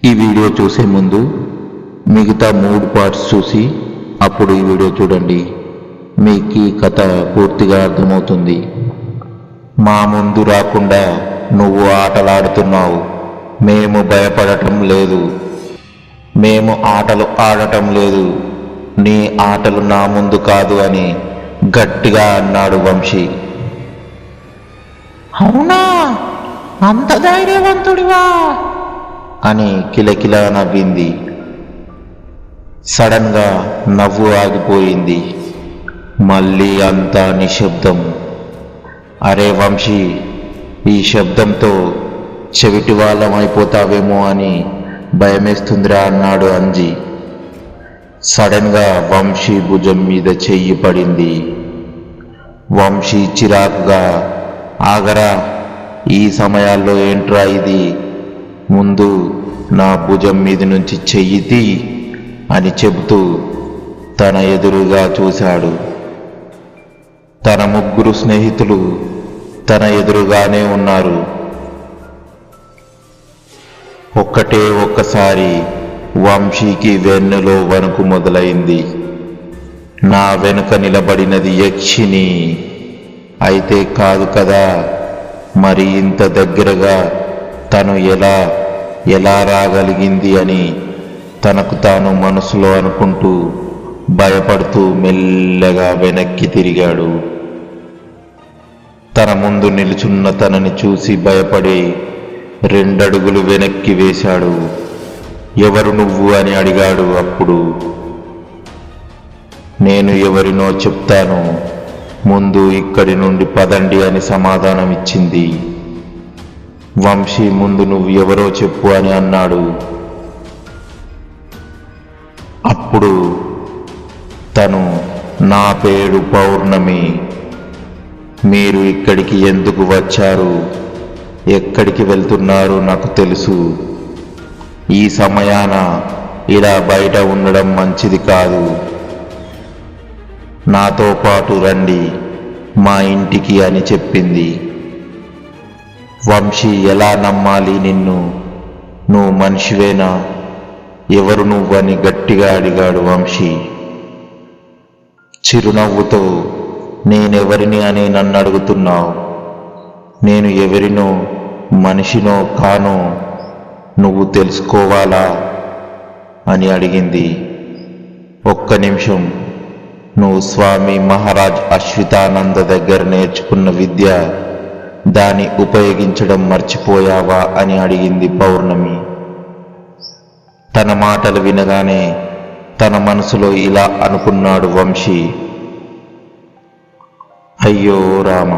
ఈ వీడియో చూసే ముందు మిగతా 3 పార్ట్స్ చూసి అప్పుడు ఈ వీడియో చూడండి. మీకు ఈ కథ పూర్తిగా అర్థమవుతుంది. మా ముందు రాకుండా నువ్వు ఆటలాడుతున్నావు. మేము భయపడటం లేదు. మేము ఆటలు ఆడటం లేదు. నీ ఆటలు నా ముందు కాదు అని గట్టిగా అన్నాడు వంశీ. అవునా, అంత ధైర్యవంతుడివా అని కిలకిలా నవ్వింది. సడన్ గా నవ్వు ఆగిపోయింది. మళ్ళీ అంతా నిశ్శబ్దం. అరే వంశీ, ఈ శబ్దంతో చెవిటి వాళ్ళం అయిపోతావేమో అని భయమేస్తుందిరా అన్నాడు అంజీ. సడన్ గా వంశీ భుజం మీద చెయ్యి పడింది. వంశీ చిరాకుగా, ఆగరా, ఈ సమయాల్లో ఏంట్రా ఇది, ముందు నా భుజం మీద నుంచి చెయ్యి తీ అని చెబుతూ తన ఎదురుగా చూశాడు. తన 3 స్నేహితులు తన ఎదురుగానే ఉన్నారు. ఒక్కసారి వంశీకి వెన్నులో వణుకు మొదలైంది. నా వెనుక నిలబడినది యక్షిని అయితే కాదు కదా, మరి ఇంత దగ్గరగా తను ఎలా రాగలిగింది అని తనకు తాను మనసులో అనుకుంటూ భయపడుతూ మెల్లగా వెనక్కి తిరిగాడు. తన ముందు నిలుచున్న తనని చూసి భయపడి 2 అడుగులు వెనక్కి వేశాడు. ఎవరు నువ్వు అని అడిగాడు. అప్పుడు నేను ఎవరినో చెప్తాను, ముందు ఇక్కడి నుండి పదండి అని సమాధానం ఇచ్చింది. వంశీ ముందు నువ్వు ఎవరో చెప్పు అని అన్నాడు. అప్పుడు తను, నా పేరు పౌర్ణమి. మీరు ఇక్కడికి ఎందుకు వచ్చారు, ఎక్కడికి వెళ్తున్నారు నాకు తెలుసు. ఈ సమయాన ఇలా బయట ఉండడం మంచిది కాదు. నాతో పాటు రండి మా ఇంటికి అని చెప్పింది. వంశీ ఎలా నమ్మాలి నిన్ను, నువ్వు మనిషివేనా, ఎవరు నువ్వని గట్టిగా అడిగాడు వంశీ. చిరునవ్వుతో, నేనెవరిని అని నన్ను అడుగుతున్నావు, నేను ఎవరినో మనిషినో కానో నువ్వు తెలుసుకోవాలా అని అడిగింది. ఒక్క నిమిషం, నువ్వు స్వామి మహారాజ్ అశ్వితానంద దగ్గర నేర్చుకున్న విద్య, దాన్ని ఉపయోగించడం మర్చిపోయావా అని అడిగింది పౌర్ణమి. తన మాటలు వినగానే తన మనసులో ఇలా అనుకున్నాడు వంశీ, అయ్యో రామ,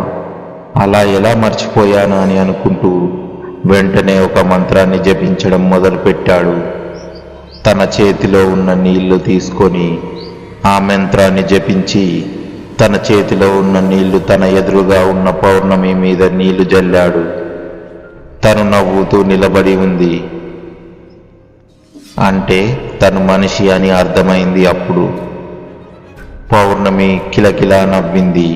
అలా ఎలా మర్చిపోయాను అని అనుకుంటూ వెంటనే ఒక మంత్రాన్ని జపించడం మొదలుపెట్టాడు. తన చేతిలో ఉన్న నీళ్లు తీసుకొని ఆ మంత్రాన్ని జపించి తన చేతిలో ఉన్న నీళ్లు తన ఎదురుగా ఉన్న పౌర్ణమి మీద నీళ్లు జల్లాడు. తను నవ్వుతూ నిలబడి ఉంది. అంటే తను మనిషి అని అర్థమైంది. అప్పుడు పౌర్ణమి కిలకిలా నవ్వింది.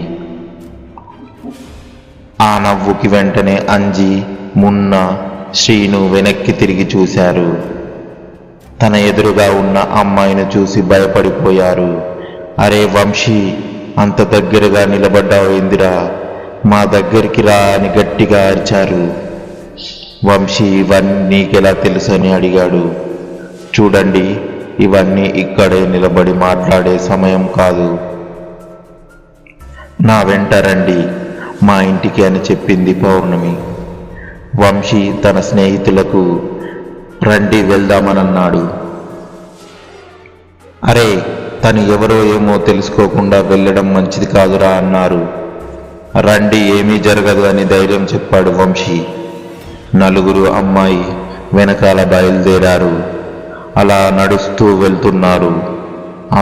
ఆ నవ్వుకి వెంటనే అంజీ, మున్న, శ్రీను వెనక్కి తిరిగి చూశారు. తన ఎదురుగా ఉన్న అమ్మాయిని చూసి భయపడిపోయారు. అరే వంశీ, అంత దగ్గరగా నిలబడ్డావేందిరా, మా దగ్గరికి రా అని గట్టిగా అరిచారు. వంశీ ఇవన్నీ నీకెలా తెలుసు అని అడిగాడు. చూడండి, ఇవన్నీ ఇక్కడే నిలబడి మాట్లాడే సమయం కాదు, నా వెంట రండి మా ఇంటికి అని చెప్పింది పౌర్ణమి. వంశీ తన స్నేహితులకు రండి వెళ్దామనన్నాడు. అరే, తను ఎవరో ఏమో తెలుసుకోకుండా వెళ్ళడం మంచిది కాదురా అన్నారు. రండి, ఏమీ జరగదు అని ధైర్యం చెప్పాడు వంశీ. 4 అమ్మాయి వెనకాల బయలుదేరారు. అలా నడుస్తూ వెళ్తున్నారు.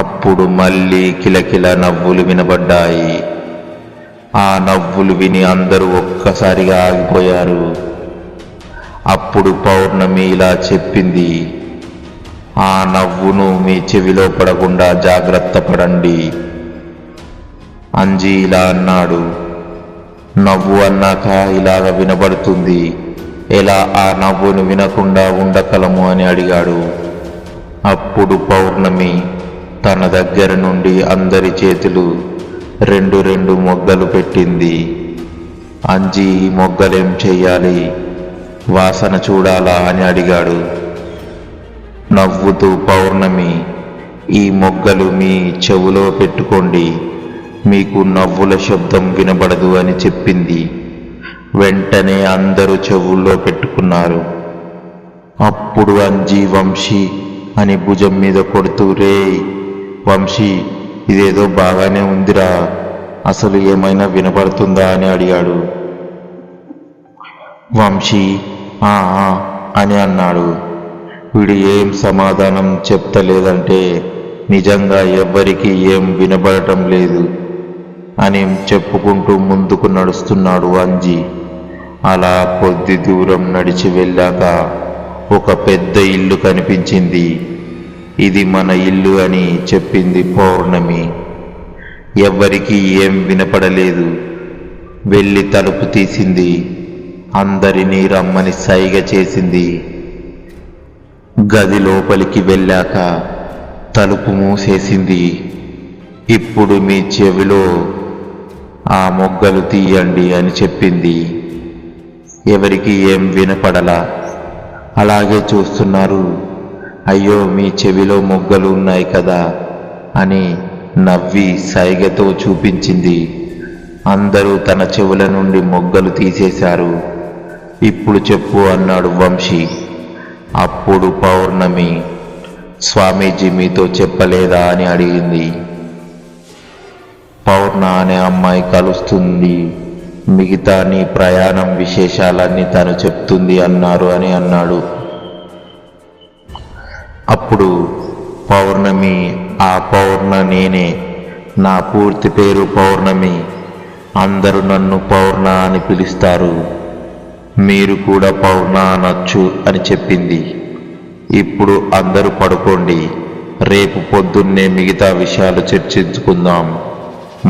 అప్పుడు మళ్ళీ కిలకిల నవ్వులు వినబడ్డాయి. ఆ నవ్వులు విని అందరూ ఒక్కసారిగా ఆగిపోయారు. అప్పుడు పౌర్ణమి ఇలా చెప్పింది, ఆ నవ్వును మీ చెవిలో పడకుండా జాగ్రత్త పడండి. అంజీ ఇలా అన్నాడు. నవ్వు అన్నాక ఇలాగ వినబడుతుంది, ఎలా ఆ నవ్వును వినకుండా ఉండగలము అని అడిగాడు. అప్పుడు పౌర్ణమి తన దగ్గర నుండి అందరి చేతులు రెండు మొగ్గలు పెట్టింది. అంజి ఈ మొగ్గలేం చెయ్యాలి, వాసన చూడాలా అని అడిగాడు. నవ్వుతూ పౌర్ణమి, ఈ మొగ్గలు మీ చెవులో పెట్టుకోండి, మీకు నవ్వుల శబ్దం వినబడదు అని చెప్పింది. వెంటనే అందరూ చెవుల్లో పెట్టుకున్నారు. అప్పుడు అంజి వంశీ అని భుజం మీద కొడుతూ, రే వంశీ, ఇదేదో బాగానే ఉందిరా, అసలు ఏమైనా వినపడుతుందా అని అడిగాడు. వంశీ ఆ అని అన్నాడు. వీడు ఏం సమాధానం చెప్తలేదంటే నిజంగా ఎవ్వరికీ ఏం వినబడటం లేదు అని చెప్పుకుంటూ ముందుకు నడుస్తున్నాడు అంజి. అలా కొద్ది దూరం నడిచి వెళ్ళాక ఒక పెద్ద ఇల్లు కనిపించింది. ఇది మన ఇల్లు అని చెప్పింది పౌర్ణమి. ఎవ్వరికీ ఏం వినపడలేదు. వెళ్ళి తలుపు తీసింది. అందరినీ రమ్మని సైగ చేసింది. గది లోపలికి వెళ్ళాక తలుపు మూసేసింది. ఇప్పుడు మీ చెవిలో ఆ మొగ్గలు తీయండి అని చెప్పింది. ఎవరికి ఏం వినపడలా, అలాగే చూస్తున్నారు. అయ్యో, మీ చెవిలో మొగ్గలు ఉన్నాయి కదా అని నవ్వి సైగతో చూపించింది. అందరూ తన చెవుల నుండి మొగ్గలు తీసేశారు. ఇప్పుడు చెప్పు అన్నాడు వంశీ. అప్పుడు పౌర్ణమి, స్వామీజీ మీతో చెప్పలేదా అని అడిగింది. పౌర్ణ అనే అమ్మాయి కలుస్తుంది, మిగతా నీ ప్రయాణం విశేషాలన్నీ తను చెప్తుంది అని అన్నాడు. అప్పుడు పౌర్ణమి, ఆ పౌర్ణ నేనే, నా పూర్తి పేరు పౌర్ణమి, అందరూ నన్ను పౌర్ణ అని పిలుస్తారు, మీరు కూడా పౌర్ణ అనొచ్చు అని చెప్పింది. ఇప్పుడు అందరూ పడుకోండి, రేపు పొద్దున్నే మిగతా విషయాలు చర్చించుకుందాం.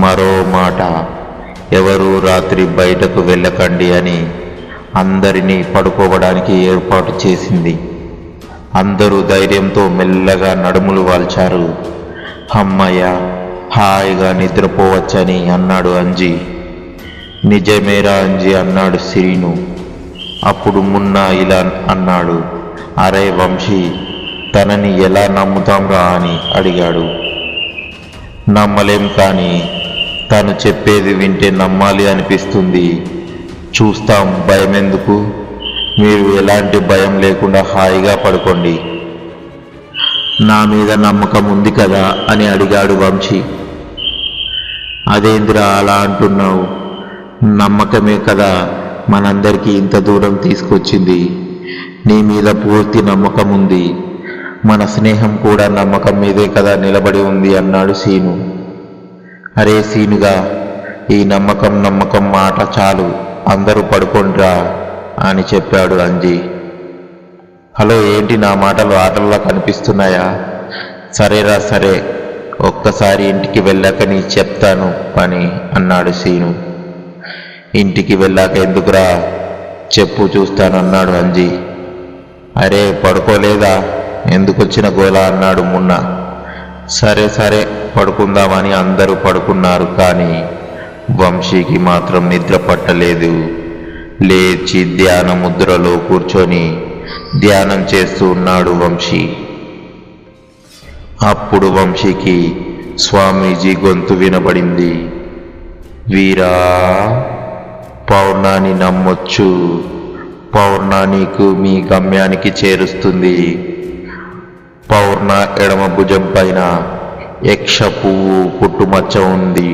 మరో మాట, ఎవరూ రాత్రి బయటకు వెళ్ళకండి అని అందరినీ పడుకోవడానికి ఏర్పాటు చేసింది. అందరూ ధైర్యంతో మెల్లగా నడుములు వాల్చారు. అమ్మయ్య, హాయిగా నిద్రపోవచ్చని అన్నాడు అంజి. నిజమేరా అంజి అన్నాడు శ్రీను. అప్పుడు మున్నా ఇలా అన్నాడు, అరే వంశీ, తనని ఎలా నమ్ముతాంరా అని అడిగాడు. నమ్మలేం, కానీ తను చెప్పేది వింటే నమ్మాలి అనిపిస్తుంది. చూస్తాం, భయం ఎందుకు, మీరు ఎలాంటి భయం లేకుండా హాయిగా పడుకోండి. నా మీద నమ్మకం ఉంది కదా అని అడిగాడు వంశీ. అదేంద్రా అలా అంటున్నావు, నమ్మకమే కదా మనందరికీ ఇంత దూరం తీసుకొచ్చింది. నీ మీద పూర్తి నమ్మకం ఉంది, మన స్నేహం కూడా నమ్మకం మీదే కదా నిలబడి ఉంది అన్నాడు సీను. అరే సీనుగా, ఈ నమ్మకం మాట చాలు, అందరూ పడుకోండ్రా అని చెప్పాడు అంజి. హలో, ఏంటి నా మాటలు ఆటల్లా కనిపిస్తున్నాయా? సరేరా సరే, ఒక్కసారి ఇంటికి వెళ్ళాక నీ చెప్తాను అని అన్నాడు సీను. ఇంటికి వెళ్ళాక ఎందుకురా, చెప్పు చూస్తానన్నాడు అంజి. అరే పడుకోలేదా, ఎందుకొచ్చిన గోలా అన్నాడు మున్న. సరే సరే పడుకుందామని అందరూ పడుకున్నారు. కానీ వంశీకి మాత్రం నిద్ర పట్టలేదు. లేచి ధ్యాన ముద్రలో కూర్చొని ధ్యానం చేస్తూ ఉన్నాడు వంశీ. అప్పుడు వంశీకి స్వామీజీ గొంతు వినబడింది. వీరా, పౌర్ణాన్ని నమ్మొచ్చు, పౌర్ణ నీకు మీ గమ్యానికి చేరుస్తుంది. పౌర్ణ ఎడమ భుజం పైన యక్ష పువ్వు పుట్టుమచ్చ ఉంది.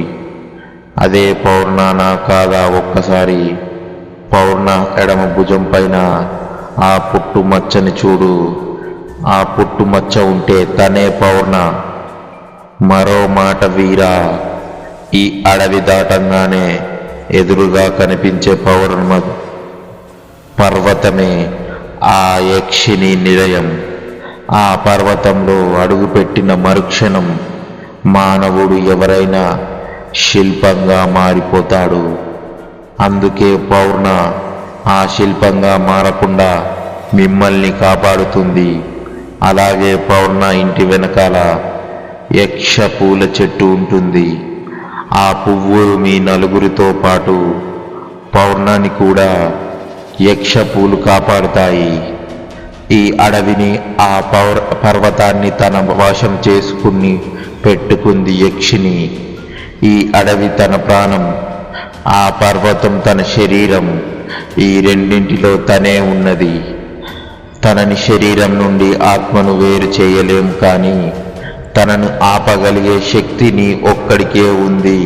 అదే పౌర్ణనా కాదా? ఒక్కసారి పౌర్ణ ఎడమ భుజం పైన ఆ పుట్టుమచ్చని చూడు. ఆ పుట్టుమచ్చ ఉంటే తనే పౌర్ణ. మరో మాట వీరా, ఈ అడవి దాటంగానే ఎదురుగా కనిపించే పర్వతమే ఆ యక్షిని నిలయం. ఆ పర్వతంలో అడుగుపెట్టిన మరుక్షణం మానవుడు ఎవరైనా శిల్పంగా మారిపోతాడు. అందుకే పౌర్ణ ఆ శిల్పంగా మారకుండా మిమ్మల్ని కాపాడుతుంది. అలాగే పౌర్ణ ఇంటి వెనకాల యక్ష పూల చెట్టు ఉంటుంది. ఆ పువ్వులు మీ నలుగురితో పాటు పౌర్ణాన్ని కూడా యక్ష పూలు కాపాడుతాయి. ఈ అడవిని, ఆ పర్వతాన్ని తన వశం చేసుకుని పెట్టుకుంది యక్షిని. ఈ అడవి తన ప్రాణం, ఆ పర్వతం తన శరీరం. ఈ రెండింటిలో తనే ఉన్నది. తనని శరీరం నుండి ఆత్మను వేరు చేయలేం, కానీ తనను ఆపగలిగే శక్తి నీ ఒక్కడికే ఉంది.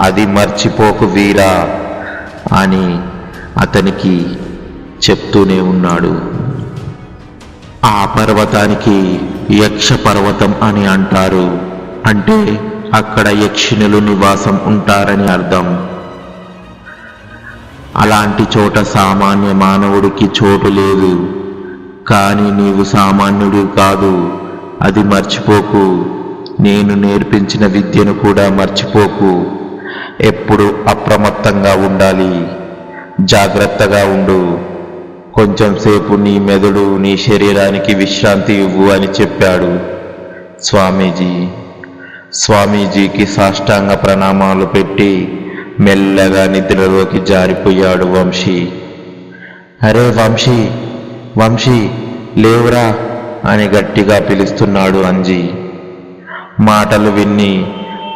అది మర్చిపోకు వీరా అని అతనికి చెప్తూనే ఉన్నాడు. ఆ పర్వతానికి యక్ష పర్వతం అని అంటారు. అంటే అక్కడ యక్షిణులు నివాసం ఉంటారని అర్థం. అలాంటి చోట సామాన్య మానవుడికి చోటు లేదు. కానీ నీవు సామాన్యుడు కాదు, అది మర్చిపోకు. నేను నేర్పించిన విద్యను కూడా మర్చిపోకు. ఎప్పుడు అప్రమత్తంగా ఉండాలి. జాగ్రత్తగా ఉండు. కొంచెం సేపు నీ మెదడు, నీ శరీరానికి విశ్రాంతి ఇవ్వు అని చెప్పాడు స్వామీజీ. స్వామీజీకి సాష్టాంగ ప్రణామాలు పెట్టి మెల్లగా నిద్రలోకి జారిపోయాడు వంశీ. అరే వంశీ, వంశీ లేవురా అని గట్టిగా పిలుస్తున్నాడు అంజీ. మాటలు విన్ని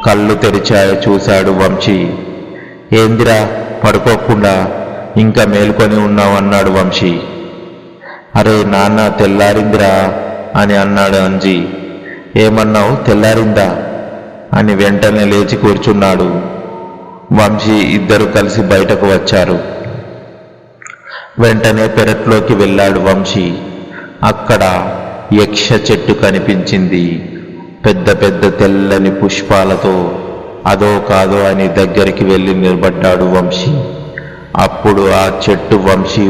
కళ్ళు తెరిచాయ చూశాడు వంశీ. ఏందిరా పడుకోకుండా ఇంకా మేల్కొని ఉన్నావన్నాడు వంశీ. అరే నాన్న తెల్లారిందిరా అని అన్నాడు అంజీ. ఏమన్నావు, తెల్లారిందా అని వెంటనే లేచి కూర్చున్నాడు. వంశీ ఇద్దరు కలిసి బయటకు వచ్చారు. వెంటనే పెరట్లోకి వెళ్ళాడు వంశీ. అక్కడ యక్ష చెట్టు కనిపించింది, పెద్ద పెద్ద తెల్లని పుష్పాలతో. అదో కాదో అని దగ్గరికి వెళ్ళి నిలబడ్డాడు వంశీ. అప్పుడు ఆ చెట్టు వంశీ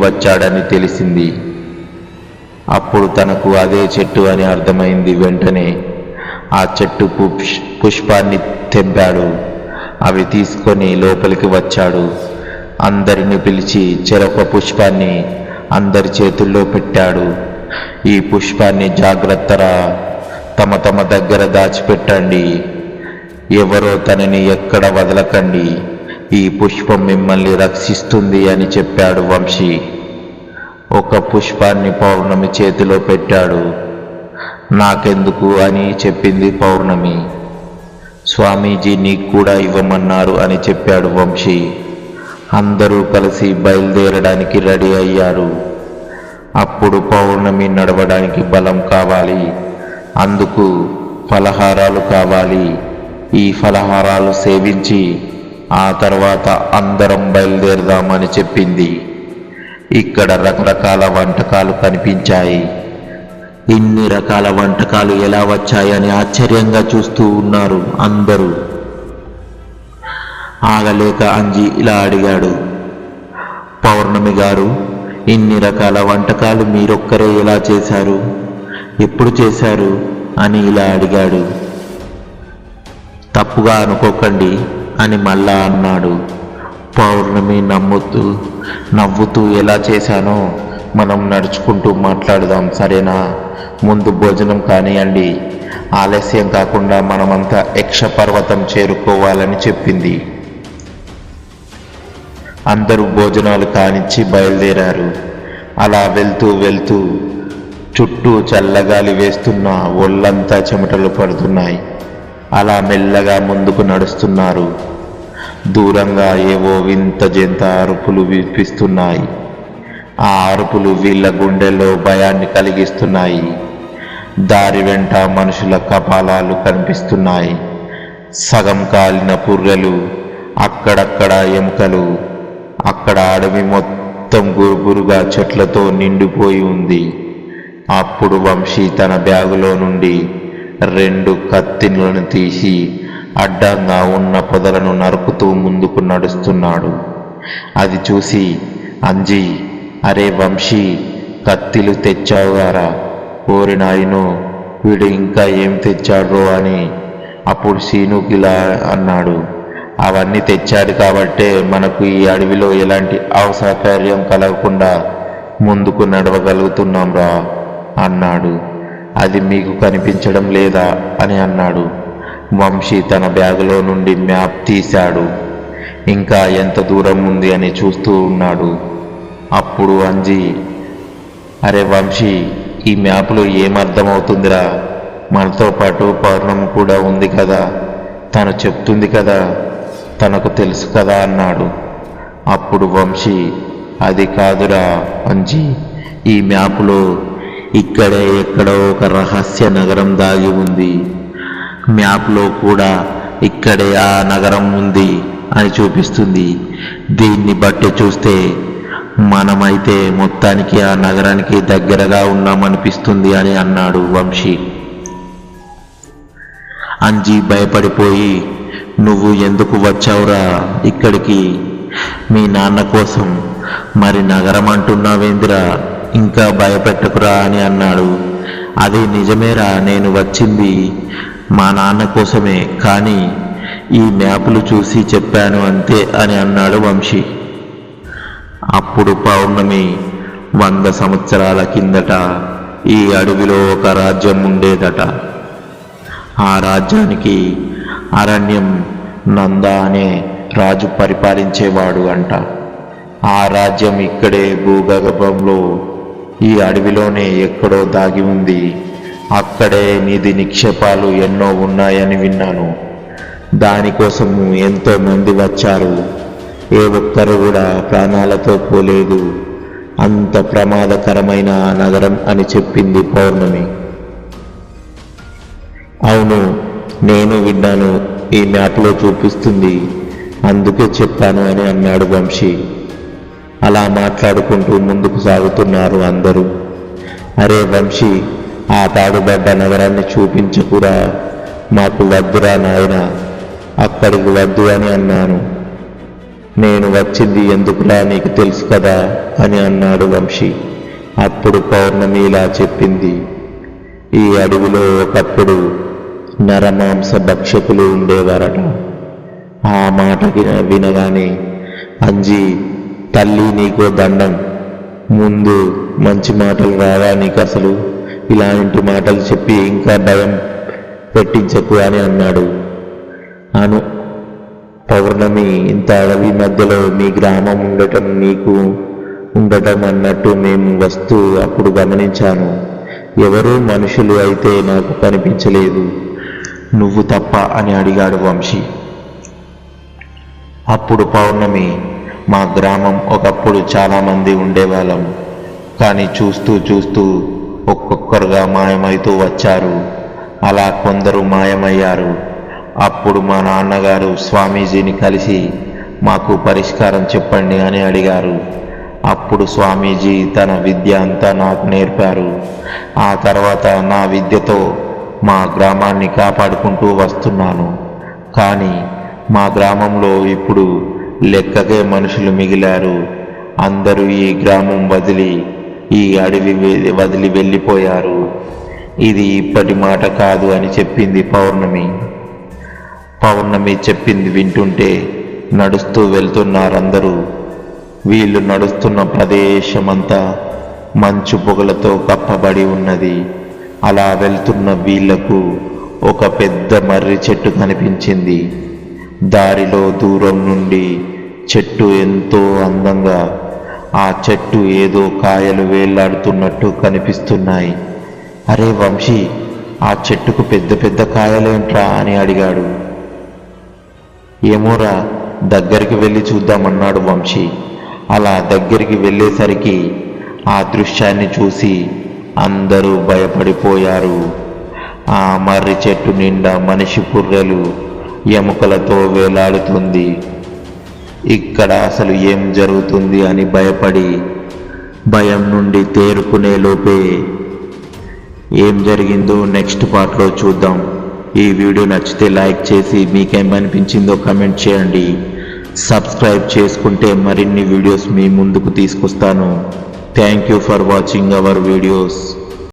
వచ్చాడని తెలిసింది. అప్పుడు తనకు అదే చెట్టు అని అర్థమైంది. వెంటనే ఆ చెట్టు పుష్పాన్ని తెంపాడు. అవి తీసుకొని లోపలికి వచ్చాడు. అందరిని పిలిచి చెరొక పుష్పాన్ని అందరి చేతుల్లో పెట్టాడు. ఈ పుష్పాన్ని జాగ్రత్తగా తమ తమ దగ్గర దాచిపెట్టండి. ఎవరో తనని ఎక్కడ వదలకండి. ఈ పుష్పం మిమ్మల్ని రక్షిస్తుంది అని చెప్పాడు వంశీ. ఒక పుష్పాన్ని పౌర్ణమి చేతిలో పెట్టాడు. నాకెందుకు అని చెప్పింది పౌర్ణమి. స్వామీజీ నీకు కూడా ఇవ్వమన్నారు అని చెప్పాడు వంశీ. అందరూ కలిసి బయలుదేరడానికి రెడీ అయ్యారు. అప్పుడు పౌర్ణమి నడవడానికి బలం కావాలి. అందుకు ఫలహారాలు కావాలి. ఈ ఫలహారాలు సేవించి ఆ తర్వాత అందరం బయలుదేరదామని చెప్పింది. ఇక్కడ రకరకాల వంటకాలు కనిపించాయి. ఇన్ని రకాల వంటకాలు ఎలా వచ్చాయని ఆశ్చర్యంగా చూస్తూ ఉన్నారు అందరూ. ఆగలేక అంజీ ఇలా అడిగాడు, పౌర్ణమి గారు, ఇన్ని రకాల వంటకాలు మీరొక్కరే ఎలా చేశారు, ఎప్పుడు చేశారు అని ఇలా అడిగాడు. తప్పుగా అనుకోకండి అని మళ్ళా అన్నాడు. పౌర్ణమి నవ్వుతూ ఎలా చేశానో మనం నడుచుకుంటూ మాట్లాడదాం, సరేనా? ముందు భోజనం కానియండి. ఆలస్యం కాకుండా మనమంతా యక్ష పర్వతం చేరుకోవాలని చెప్పింది. అందరూ భోజనాలు కానిచ్చి బయలుదేరారు. అలా వెళ్తూ చుట్టూ చల్లగాలి వేస్తున్న ఒళ్ళంతా చెమటలు పడుతున్నాయి. అలా మెల్లగా ముందుకు నడుస్తున్నారు. దూరంగా ఏవో వింత జంత అరుపులు వినిపిస్తున్నాయి. ఆ అరుపులు వీళ్ళ గుండెల్లో భయాన్ని కలిగిస్తున్నాయి. దారి వెంట మనుషుల కపాలాలు కనిపిస్తున్నాయి. సగం కాలిన పుర్రెలు, అక్కడక్కడ ఎముకలు. అక్కడ అడవి మొత్తం గురుగురుగా చెట్లతో నిండిపోయి ఉంది. అప్పుడు వంశీ తన బ్యాగులో నుండి 2 కత్తిలను తీసి అడ్డంగా ఉన్న పొదలను నరుకుతూ ముందుకు నడుస్తున్నాడు. అది చూసి అంజీ, అరే వంశీ, కత్తిలు తెచ్చావుగారా? ఓరి నాయనో, వీడు ఇంకా ఏం తెచ్చాడ్రో అని అప్పుడు సీనుకిలా అన్నాడు. అవన్నీ తెచ్చాడు కాబట్టే మనకు ఈ అడవిలో ఎలాంటి అసౌకర్యం కలగకుండా ముందుకు నడవగలుగుతున్నాం రా అన్నాడు. అది మీకు కనిపించడం లేదా అని అన్నాడు. వంశీ తన బ్యాగులో నుండి మ్యాప్ తీశాడు. ఇంకా ఎంత దూరం ఉంది అని చూస్తూ ఉన్నాడు. అప్పుడు అంజి, అరే వంశీ, ఈ మ్యాప్లో ఏమర్థమవుతుందిరా? మనతో పాటు పౌర్ణమి కూడా ఉంది కదా, తను చెప్తుంది కదా, తనకు తెలుసు కదా అన్నాడు. అప్పుడు వంశీ, అది కాదురా అంజి, ఈ మ్యాప్లో ఇక్కడే ఎక్కడో ఒక రహస్య నగరం దాగి ఉంది. మ్యాప్లో కూడా ఇక్కడే ఆ నగరం ఉంది అని చూపిస్తుంది. దీన్ని బట్టి చూస్తే మనమైతే మొత్తానికి ఆ నగరానికి దగ్గరగా ఉన్నామనిపిస్తుంది అని అన్నాడు వంశీ. అంజీ భయపడిపోయి, నువ్వు ఎందుకు వచ్చావురా ఇక్కడికి? మీ నాన్న కోసం. మరి నగరం అంటున్నావేందిరా? ఇంకా భయపెట్టకురా అని అన్నాడు. అది నిజమేరా, నేను వచ్చింది మా నాన్న కోసమే, కానీ ఈ మ్యాపులు చూసి చెప్పాను అంతే అని అన్నాడు వంశీ. అప్పుడు పౌర్ణమి, 100 సంవత్సరాల కిందట ఈ అడవిలో ఒక రాజ్యం ఉండేదట. ఆ రాజ్యానికి అరణ్యం నంద అనే రాజు పరిపాలించేవాడు అంట. ఆ రాజ్యం ఇక్కడే భూగర్భంలో ఈ అడవిలోనే ఎక్కడో దాగి ఉంది. అక్కడే నిధి నిక్షేపాలు ఎన్నో ఉన్నాయని విన్నాను. దానికోసము ఎంతో మంది వచ్చారు. ఏ ఒక్కరు కూడా ప్రాణాలతో పోలేదు. అంత ప్రమాదకరమైన నగరం అని చెప్పింది పౌర్ణమి. అవును, నేను విన్నాను, ఈ మ్యాప్లో చూపిస్తుంది, అందుకే చెప్పాను అని అన్నాడు వంశీ. అలా మాట్లాడుకుంటూ ముందుకు సాగుతున్నారు అందరూ. అరే వంశీ, ఆ పాడుబడ్డ నగరాన్ని చూపించకురా, మాకు వద్దురా నాయన, అక్కడికి వద్దు అని అన్నాను. నేను వచ్చింది ఎందుకురా నీకు తెలుసు కదా అని అన్నాడు వంశీ. అప్పుడు పౌర్ణమి ఇలా చెప్పింది, ఈ అడవిలో ఒకప్పుడు నరమాంస భక్షకులు ఉండేవారట. ఆ మాటకి వినగానే, అంజీ తల్లి నీకో దండం, ముందు మంచి మాటలు రావా నీకు? అసలు ఇలాంటి మాటలు చెప్పి ఇంకా భయం పెట్టించకు అని అన్నాడు. అను పౌర్ణమి, ఇంత అడవి మధ్యలో మీ గ్రామం ఉండటం, నీకు ఉండటం అన్నట్టు మేము వస్తూ అప్పుడు గమనించాను. ఎవరూ మనుషులు అయితే నాకు కనిపించలేదు, నువ్వు తప్ప అని అడిగాడు వంశీ. అప్పుడు పౌర్ణమి, మా గ్రామం ఒకప్పుడు చాలామంది ఉండేవాళ్ళం, కానీ చూస్తూ చూస్తూ ఒక్కొక్కరుగా మాయమైతూ వచ్చారు. అలా కొందరు మాయమయ్యారు. అప్పుడు మా నాన్నగారు స్వామీజీని కలిసి మాకు పరిష్కారం చెప్పండి అని అడిగారు. అప్పుడు స్వామీజీ తన విద్య అంతా నాకు నేర్పారు. ఆ తర్వాత నా విద్యతో మా గ్రామాన్ని కాపాడుకుంటూ వస్తున్నాను. కానీ మా గ్రామంలో ఇప్పుడు లెక్కకే మనుషులు మిగిలారు. అందరూ ఈ గ్రామం వదిలి ఈ అడవి వదిలి వెళ్ళిపోయారు. ఇది ఇప్పటి మాట కాదు అని చెప్పింది పౌర్ణమి. పౌర్ణమి చెప్పింది వింటుంటే నడుస్తూ వెళ్తున్నారందరూ. వీళ్ళు నడుస్తున్న ప్రదేశమంతా మంచు పొగలతో కప్పబడి ఉన్నది. అలా వెళ్తున్న వీళ్లకు ఒక పెద్ద మర్రి చెట్టు కనిపించింది. దారిలో దూరం నుండి చెట్టు ఎంతో అందంగా, ఆ చెట్టు ఏదో కాయలు వేలాడుతున్నట్టు కనిపిస్తున్నాయి. అరే వంశీ, ఆ చెట్టుకు పెద్ద పెద్ద కాయలేంట్రా అని అడిగాడు. ఏమోరా, దగ్గరికి వెళ్ళి చూద్దామన్నాడు వంశీ. అలా దగ్గరికి వెళ్ళేసరికి ఆ దృశ్యాన్ని చూసి అందరూ భయపడిపోయారు. ఆ మర్రి చెట్టు నిండా మనిషి పుర్రెలు ఎముకలతో వేలాడుతుంది. ఇక్కడ అసలు ఏం జరుగుతుంది అని భయపడి భయం నుండి తేరుకునే లోపే ఏం జరిగిందో నెక్స్ట్ పార్ట్లో చూద్దాం. ఈ వీడియో నచ్చితే లైక్ చేసి మీకేమనిపించిందో కమెంట్ చేయండి. సబ్స్క్రైబ్ చేసుకుంటే మరిన్ని వీడియోస్ మీ ముందుకు తీసుకొస్తాను. Thank you for watching our videos.